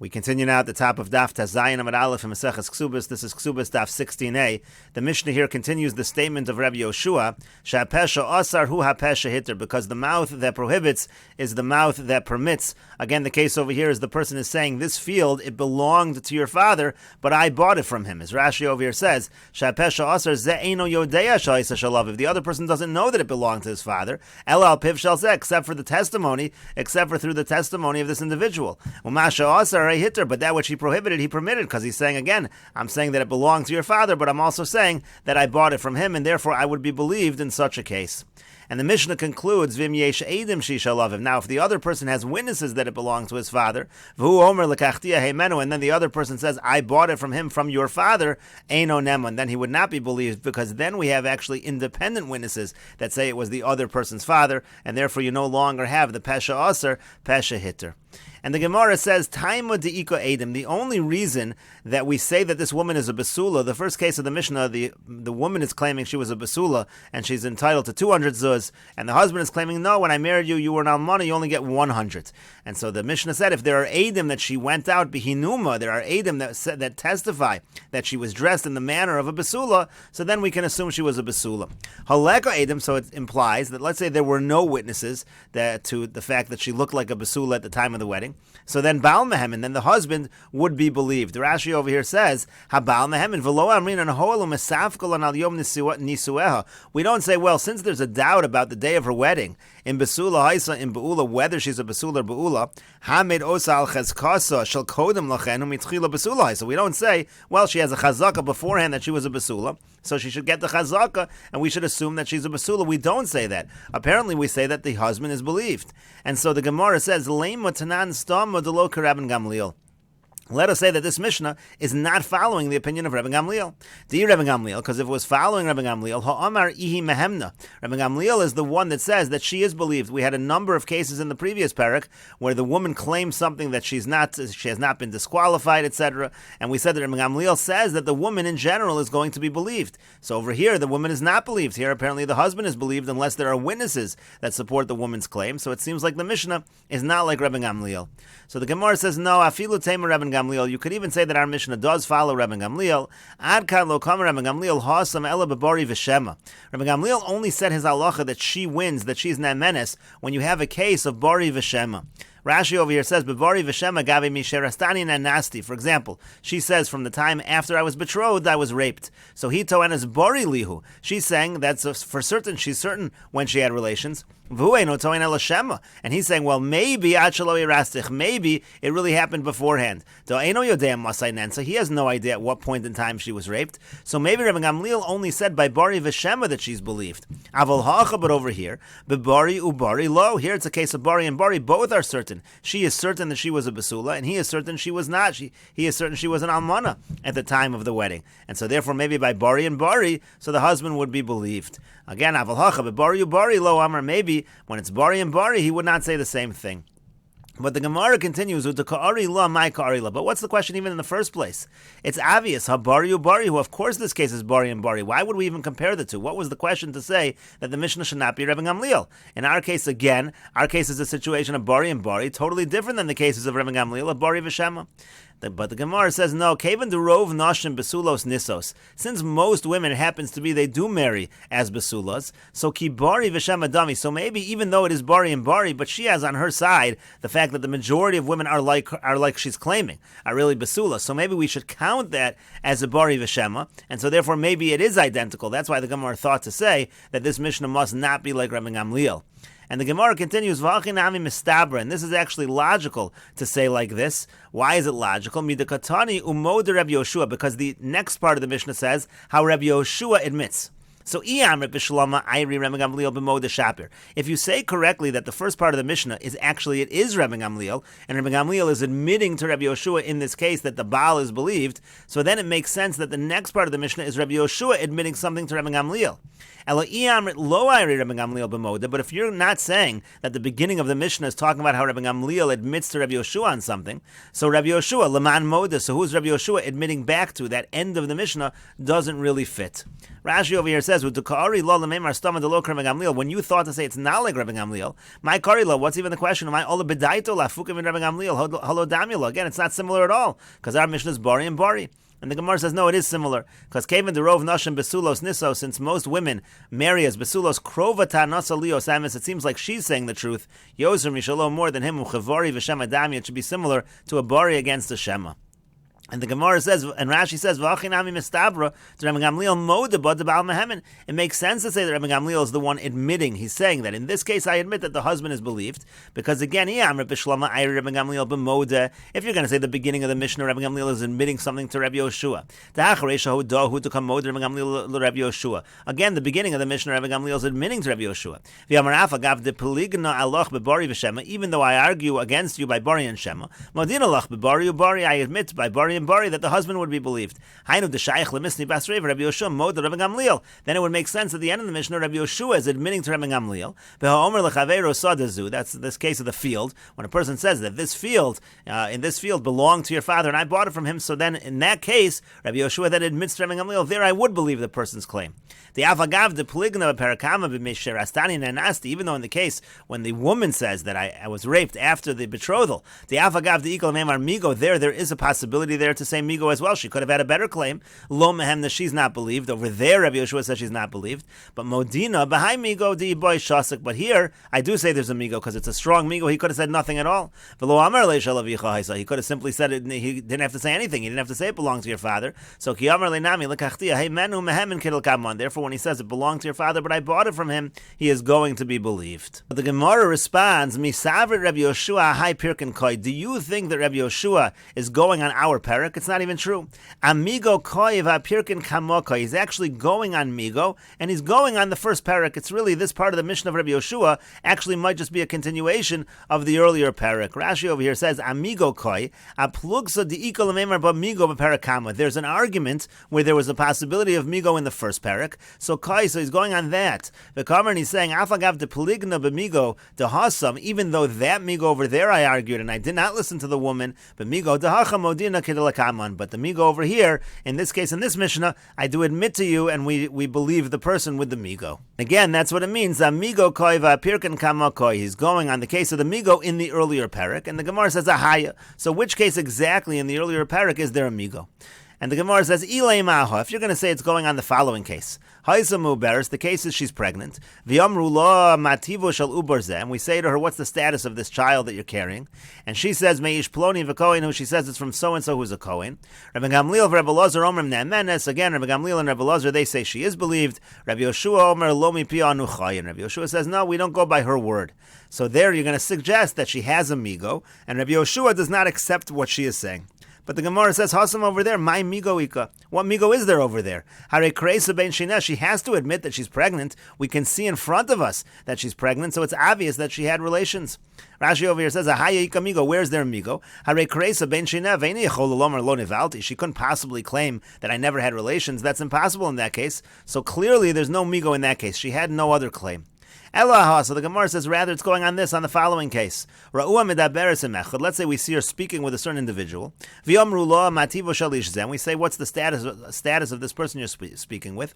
We continue now at the top of Daf Zayin Amud Aleph in Mesechet Kesubos. This is Kesuvos Daf 16a. The Mishnah here continues the statement of Rabbi Yoshua, Sha'apesha asar hu hapesha hitter, because the mouth that prohibits is the mouth that permits. Again, the case over here is the person is saying, this field, it belonged to your father, but I bought it from him. As Rashi over here says, Sha'apesha asar ze eino yodeya sha'isa shalav. If the other person doesn't know that it belonged to his father, el al piv shal zeh, except for through the testimony of this individual. Umasha asar hitter, but that which he prohibited, he permitted, because he's saying again, I'm saying that it belonged to your father, but I'm also saying that I bought it from him, and therefore I would be believed in such a case. And the Mishnah concludes, Vim yesh edim shisha lavim. Now, if the other person has witnesses that it belongs to his father, v'hu omer lekachtia heimenu, and then the other person says, I bought it from him, from your father, eino nemo, and then he would not be believed, because then we have actually independent witnesses that say it was the other person's father, and therefore you no longer have the pesha aser, pesha hitter. And the Gemara says, Taima de'iko edim. The only reason that we say that this woman is a basula, the first case of the Mishnah, the woman is claiming she was a basula, and she's entitled to 200 zuz, and the husband is claiming, no, when I married you, you were an almana, you only get 100. And so the Mishnah said, if there are edim that she went out, bihinuma, there are edim that testify that she was dressed in the manner of a basula, so then we can assume she was a basula. Haleko edim, so it implies that, let's say there were no witnesses to the fact that she looked like a basula at the time of the wedding. So then Baal Mehemin, then the husband would be believed. The Rashi over here says, Ha-Baal Mehemin, v'lo amrin an ho'elu mesafkol an al yom nisueha. We don't say, well, since there's a doubt about the day of her wedding, in Basula Haisa, in Be'ula, whether she's a Basula or Be'ula, Ha-Med osa al chazkasa shel kodem lachen u'mitchila Basula Haisa. We don't say, well, she has a chazaka beforehand that she was a Basula, so she should get the chazaka, and we should assume that she's a basula. We don't say that. Apparently, we say that the husband is believed. And so the Gemara says, Leima tanan stama delo k'Rabban Gamliel. Let us say that this Mishnah is not following the opinion of Rabban Gamliel. Di Rabban Gamliel, because if it was following Rabban Gamliel, ha'amar ihi mehemna. Rabban Gamliel is the one that says that she is believed. We had a number of cases in the previous parak where the woman claims something that she has not been disqualified, etc. And we said that Rabban Gamliel says that the woman in general is going to be believed. So over here, the woman is not believed. Here, apparently, the husband is believed unless there are witnesses that support the woman's claim. So it seems like the Mishnah is not like Rabban Gamliel. So the Gemara says, no, afilu tema Rabban Gamliel. You could even say that our Mishnah does follow Rabban Gamliel. Ad kan lo kamer Rabban Gamliel hasam ela bebari v'shema. Rabban Gamliel only said his halacha that she wins, that she's namenes, when you have a case of bari v'shema. Rashi over here says, Bebari v'shema gavi misherastani nanasti. For example, she says, from the time after I was betrothed, I was raped. So he toenas bari lihu. She's saying that's for certain, she's certain when she had relations. And he's saying, well, maybe maybe it really happened beforehand. So he has no idea at what point in time she was raped. So maybe Rabban Gamliel only said by bari v'shema that she's believed. But over here, bebari ubari lo. Here it's a case of bari and bari. Both are certain. She is certain that she was a basula, and he is certain she was not. He is certain she was an almana at the time of the wedding. And so therefore maybe by bari and bari, so the husband would be believed. Again, bebari ubari lo amar, maybe when it's bari and bari, he would not say the same thing. But the Gemara continues with the ka'ari la, my ka'ari la. But what's the question even in the first place? It's obvious, bari who of course this case is bari and bari. Why would we even compare the two? What was the question to say that the Mishnah should not be Rabban Gamliel? In our case, again, our case is a situation of bari and bari, totally different than the cases of Rabban Gamliel of bari v'shema. But the Gemara says, no, Kavan derov nashim besulos nisos. Since most women, it happens to be, they do marry as besulas, so ki bari v'shem adami. So maybe even though it is bari and bari, but she has on her side the fact that the majority of women are like she's claiming, are really besulas. So maybe we should count that as a bari v'shema, and so therefore maybe it is identical. That's why the Gemara thought to say that this Mishnah must not be like Rabban Gamliel. And the Gemara continues, and this is actually logical to say like this. Why is it logical? Because the next part of the Mishnah says how Rabbi Yoshua admits. So, if you say correctly that the first part of the Mishnah is actually, it is Rabban Gamliel, and Rabban Gamliel is admitting to Rabbi Yoshua in this case that the Baal is believed, so then it makes sense that the next part of the Mishnah is Rabbi Yoshua admitting something to Rabban Gamliel. But if you're not saying that the beginning of the Mishnah is talking about how Rabban Gamliel admits to Rabbi Yoshua on something, so Rabbi Yoshua, Laman Moda, so who's Rabbi Yoshua admitting back to? That end of the Mishnah doesn't really fit. Rashi over here says, says, when you thought to say it's not like Rabbi Gamliel, my karila, what's even the question? Again, it's not similar at all, because our Mishnah is Bari and Bari. And the Gemara says, no, it is similar. Because Kevin the Rov Nashim Besulos Niso, since most women marry as Besulos Krovata Nasa Lios Amis, it seems like she's saying the truth. Yozer Mishalom more than him, Uchavari V'Shem Adami, it should be similar to a Bari against a Shema. And the Gemara says, and Rashi says, "V'achinami mistabra to Rabbi Gamliel modeba de Baal Mehemen." It makes sense to say that Rabbi Gamliel is the one admitting. He's saying that in this case, I admit that the husband is believed, because again, if you're going to say the beginning of the Mishnah, Rabbi Gamliel is admitting something to Rabbi Yoshua. Again, the beginning of the Mishnah, Rabbi Gamliel is admitting to Rabbi Yoshua. Even though I argue against you by Bari and Shema, I admit by Bari and Bari that the husband would be believed. Then it would make sense at the end of the Mishnah, Rabbi Yoshua is admitting to Rabbi Gamliel. That's this case of the field. When a person says that this field, in this field belonged to your father and I bought it from him, so then in that case, Rabbi Yoshua then admits to Rabbi Gamliel, there I would believe the person's claim. Even though in the case when the woman says that I was raped after the betrothal, there is a possibility there to say migo as well. She could have had a better claim. Lo mehem, that she's not believed. Over there, Rabbi Yoshua says she's not believed. But modina, behind migo, di boy shasik. But here, I do say there's a migo because it's a strong migo. He could have said nothing at all. He could have simply said it. He didn't have to say anything. He didn't have to say it belongs to your father. So therefore, when he says it belonged to your father, but I bought it from him, he is going to be believed. But the Gemara responds, Misavrit Rabbi Yoshua hai pirkin koi. Do you think that Rabbi Yoshua is going on our parak? It's not even true. Amigo koi v'apirkin kamokoi. He's actually going on migo, and he's going on the first parak. It's really this part of the Mishnah of Rabbi Yoshua actually might just be a continuation of the earlier parak. Rashi over here says, Amigo koi aplugsa di'ikol memar ba migo b'parakama. There's an argument where there was a possibility of migo in the first parak. So koi, so he's going on that. The Kamer, and he's saying, Afagav de peligna b'migo de hasam. Even though that migo over there I argued, and I did not listen to the woman, but migo de hacha modina kedel. But the migo over here, in this case, in this Mishnah, I do admit to you, and we believe the person with the migo. Again, that's what it means. Amigo koi va'pirkan kama koi. He's going on the case of the migo in the earlier parak, and the Gemara says ahaya. So which case exactly in the earlier parak is there a migo? And the Gemara says, Ilay Maha, if you're going to say it's going on the following case. Haisamu Beres, the case is she's pregnant. V'yamru la mativo shal ubarzeh, and we say to her, what's the status of this child that you're carrying? And she says, Meish ploni v'kohen, who she says it's from so-and-so who's a Kohen. Rabbi Gamliel v'Rebbe Lazar omrim ne'emenes, again, Rabbi Gamliel and Rebbe Lazar, they say she is believed. Rabbi Yoshua omer lo mipi anu chayin. Rabbi Yoshua says, no, we don't go by her word. So there you're going to suggest that she has a migo, and Rabbi Yoshua does not accept what she is saying. But the Gemara says, Hasam over there, my migo ika. What migo is there over there? Hare kreisa ben shina. She has to admit that she's pregnant. We can see in front of us that she's pregnant, so it's obvious that she had relations. Rashi over here says, Ahaya ika migo. Where's their migo? Hare kreisa ben shina. Veini yechol lomer lo nivalti. She couldn't possibly claim that I never had relations. That's impossible in that case. So clearly there's no migo in that case. She had no other claim. Elaha, so the Gemara says, rather it's going on this, on the following case. Let's say we see her speaking with a certain individual. And we say, what's the status of this person you're speaking with?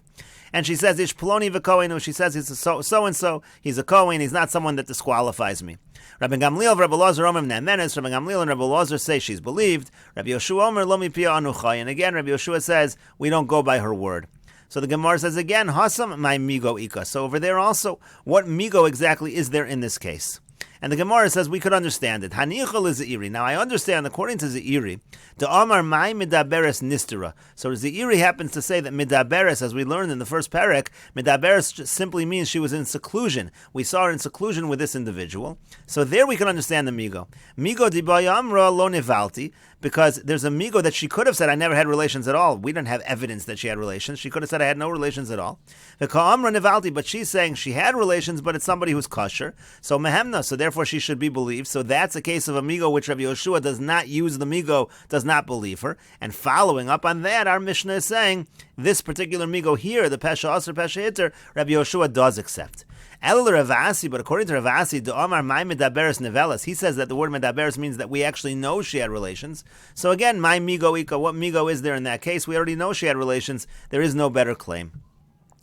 And she says, Ish ploni v'kohen. She says he's so-and-so, he's a Kohen, he's not someone that disqualifies me. Rabbi Gamliel, Rabbi Lazar, Omer Ne'emenes. Rabbi Gamliel and Rabbi Lazar say she's believed. Rabbi Yoshua Omer lo mipia anu chayin. And again, Rabbi Yoshua says, we don't go by her word. So the Gemara says again, Hasam my migo ika. So over there also, what migo exactly is there in this case? And the Gemara says we could understand it. Hanichol is Zeiri. Now I understand, according to Zeiri, the Amar Mai Midaberes Nistera. So Zeiri happens to say that Midaberes, as we learned in the first parak, Midaberes simply means she was in seclusion. We saw her in seclusion with this individual. So there we can understand the Migo. Migo di Bayamra lo nevalti, because there's a Migo that she could have said, I never had relations at all. We don't have evidence that she had relations. She could have said, I had no relations at all. The Ka'amra nevalti, but she's saying she had relations, but it's somebody who's kosher. So Mehemna, so therefore she should be believed. So that's a case of a migo which Rabbi Yoshua does not use the migo, does not believe her. And following up on that, our Mishnah is saying this particular migo here, the Pesha Asr, Pesha Hitter, Rabbi Yoshua does accept. El Ravasi, but according to Ravasi, the Omar my medaberes nevelas, he says that the word medaberes means that we actually know she had relations. So again, my migo ika, what migo is there in that case? We already know she had relations. There is no better claim.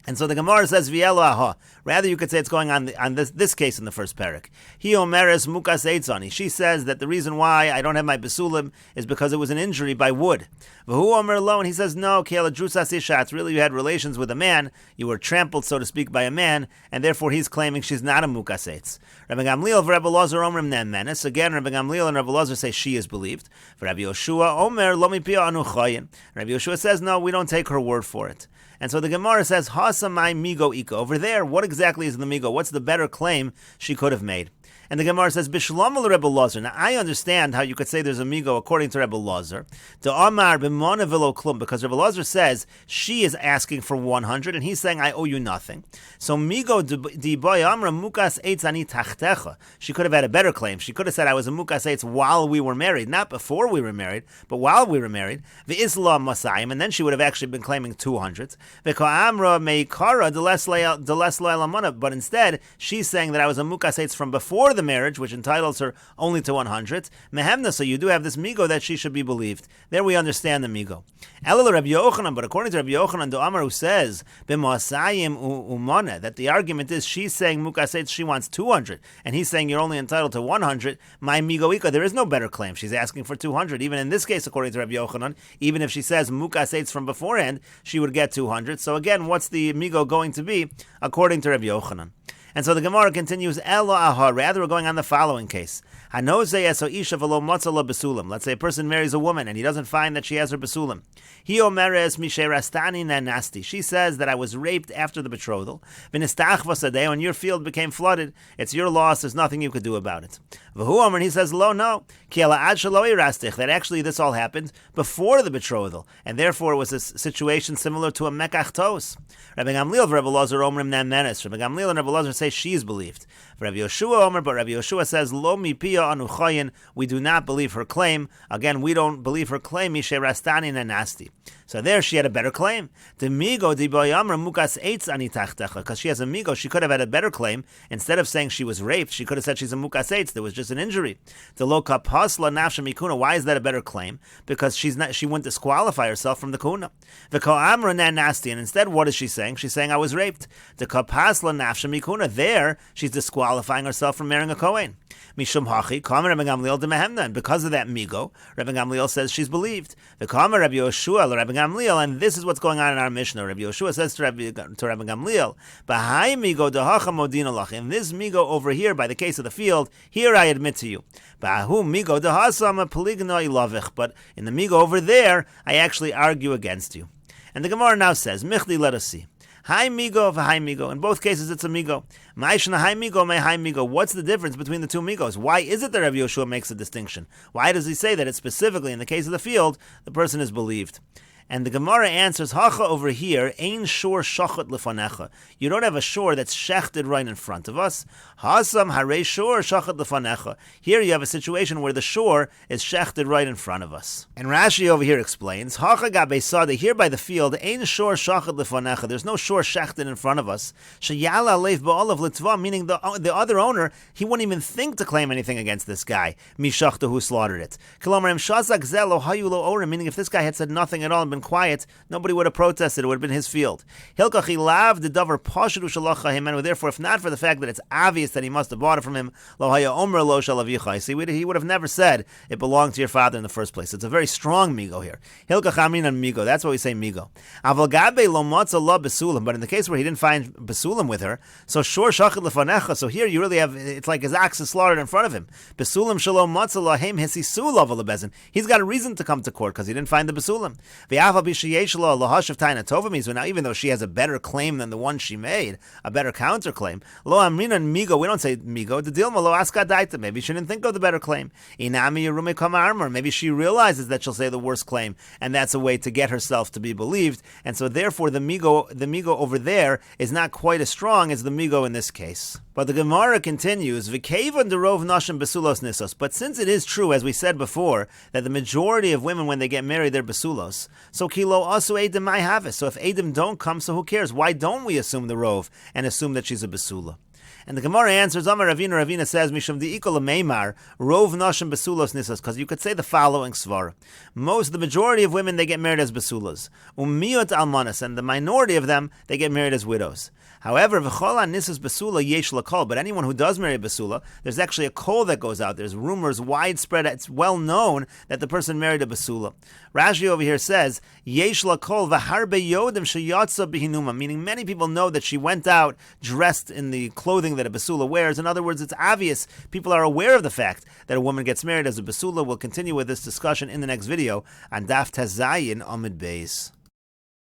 And so the Gemara says, V'elo aha. Rather, you could say it's going on this case in the first parak. Hi omeres mukas eitzani. She says that the reason why I don't have my besulim is because it was an injury by wood. V'hu omer lo, and he says, no, kiela drusas isha. It's really you had relations with a man, you were trampled, so to speak, by a man, and therefore he's claiming she's not a mukas eitz. Rabbi Gamliel v'Rebbe Elazar omrim nen menes. Again, Rabbi Gamliel and Rabbi Elazar say she is believed. Rabbi Yoshua omer lo mipia anu chayin. Rabbi Yoshua says, no, we don't take her word for it. And so the Gemara says, Hasamai migo ika. Over there, what exactly is the migo? What's the better claim she could have made? And the Gemara says, Bishlam al Rebbe Elazar. Now, I understand how you could say there's a migo according to Rebbe Elazar. To Amar b'mona v'lo klum, because Rebbe Elazar says she is asking for 100, and he's saying, I owe you nothing. So migo di boy amra mukas eitz ani tachtecha. She could have had a better claim. She could have said, I was a mukas eitz while we were married, not before we were married, but while we were married. V'isla masayim, and then she would have actually been claiming 200. V'ko amra meikara deles lo'elamana, but instead, she's saying that I was a mukas eitz from before the marriage, which entitles her only to 100. Mehemna, so you do have this migo that she should be believed. There we understand the migo. Elul Rabbi Yochanan, but according to Rabbi Yochanan, the Amar who says b'moasayim umana, that the argument is she's saying mukas eitz, she wants 200, and he's saying you're only entitled to 100. My migo ika, there is no better claim. She's asking for 200. Even in this case, according to Rabbi Yochanan, even if she says mukas eitz from beforehand, she would get 200. So again, what's the migo going to be according to Rabbi Yochanan? And so the Gemara continues, Elo aha, rather we're going on the following case. Let's say a person marries a woman and he doesn't find that she has her besulim. She says that I was raped after the betrothal. When your field became flooded, it's your loss, there's nothing you could do about it. And he says, Lo, no. That actually this all happened before the betrothal, and therefore it was a situation similar to a mekach tos. Rabbi Gamliel, Rabbi Elazar omrim nan menes. Rabbi Gamliel and Rabbi Elazar say she is believed. Rabbi Yoshua omer, but Rabbi Yoshua says, Lo mi pia anu chayin. We do not believe her claim. Again, we don't believe her claim. Mishe rastani nanasti. So there she had a better claim. The migo di boyamra mukas eitz ani tachtecha, because she has a migo, she could have had a better claim. Instead of saying she was raped, she could have said she's a mukas eitz. There was just an injury. The lo kapasla nafsha mikuna. Why is that a better claim? Because she wouldn't disqualify herself from the kuna. The ko amra nan nasti, and instead what is she saying? She's saying I was raped. The kapasla nafsha mikuna. There she's disqualifying herself from marrying a kohen. Mishum hachi kamer Rabbi Gamliel de mehemna, and because of that migo, Rabbi Gamliel says she's believed. The kamer Rabbi Yoshua Rabbi Gamliel, and this is what's going on in our Mishnah. Rabbi Yoshua says to Rabbi Gamliel, "B'hai migo dehacha modina lach." In this migo over here, by the case of the field, here I admit to you. B'hu migo dehasam peligno ilavich. But in the migo over there, I actually argue against you. And the Gemara now says, "Michli, let us see." Hi migo v'hai migo. In both cases, it's a migo. Ma'ishna hai migo, may hai migo. What's the difference between the two migos? Why is it that Rabbi Yoshua makes a distinction? Why does he say that it's specifically in the case of the field, the person is believed? And the Gemara answers, Hacha over here, Ein shor shachat lefanecha. You don't have a shore that's shechted right in front of us. Hasam harei shor shachat lefanecha. Here you have a situation where the shore is shechted right in front of us. And Rashi over here explains, Hacha gabe sada, here by the field, Ein shor shachat lefanecha. There's no shore shechted in front of us. Sheyala leif ba'olav litva, meaning the other owner, he wouldn't even think to claim anything against this guy, Mishachta, who slaughtered it. Kilomerim shazak zelo hayulo orim, meaning if this guy had said nothing at all and been quiet, nobody would have protested. It would have been his field. Hilkachi lav the davar pashudu shalacha him, and therefore, if not for the fact that it's obvious that he must have bought it from him, lo haya omer lo shalavichai. See, he would have never said it belonged to your father in the first place. It's a very strong migo here. Hilkach amin and migo. That's why we say migo. Aval gabe lo matzah la besulam. But in the case where he didn't find besulam with her, so shor shachid lefanecha. So here you really have, it's like his ox is slaughtered in front of him. Besulam shalom matzah lahem hisisul of lebezin. He's got a reason to come to court because he didn't find the besulam. Now, even though she has a better claim than the one she made, a better counterclaim, lo amrina migo, we don't say migo, the deal lo aska daita, maybe she didn't think of the better claim. Inami yerume kama armor, maybe she realizes that she'll say the worst claim, and that's a way to get herself to be believed, and so therefore the migo over there is not quite as strong as the migo in this case. But the Gemara continues, V'kevan derov nashim besulos nisos. But since it is true, as we said before, that the majority of women, when they get married, they're besulos, so kilo asu edim mai havis. So if edim don't come, so who cares? Why don't we assume the rov and assume that she's a besula? And the Gemara answers, Amar Ravina, Ravina says, Mishum di'ikol meimar, rov noshim besulos nisas, because you could say the following svar. The majority of women, they get married as besulas. Umiyot almanas, and the minority of them, they get married as widows. However, v'chol nisas besula yesh lakol, but anyone who does marry a besula, there's actually a call that goes out. There's rumors widespread. It's well known that the person married a besula. Rashi over here says, yesh lakol v'harbe yodim sheyatza b'hinuma, meaning many people know that she went out dressed in the clothing that a besula wears. In other words, it's obvious. People are aware of the fact that a woman gets married as a besula. We'll continue with this discussion in the next video on Daf Tazayin Amid Beis.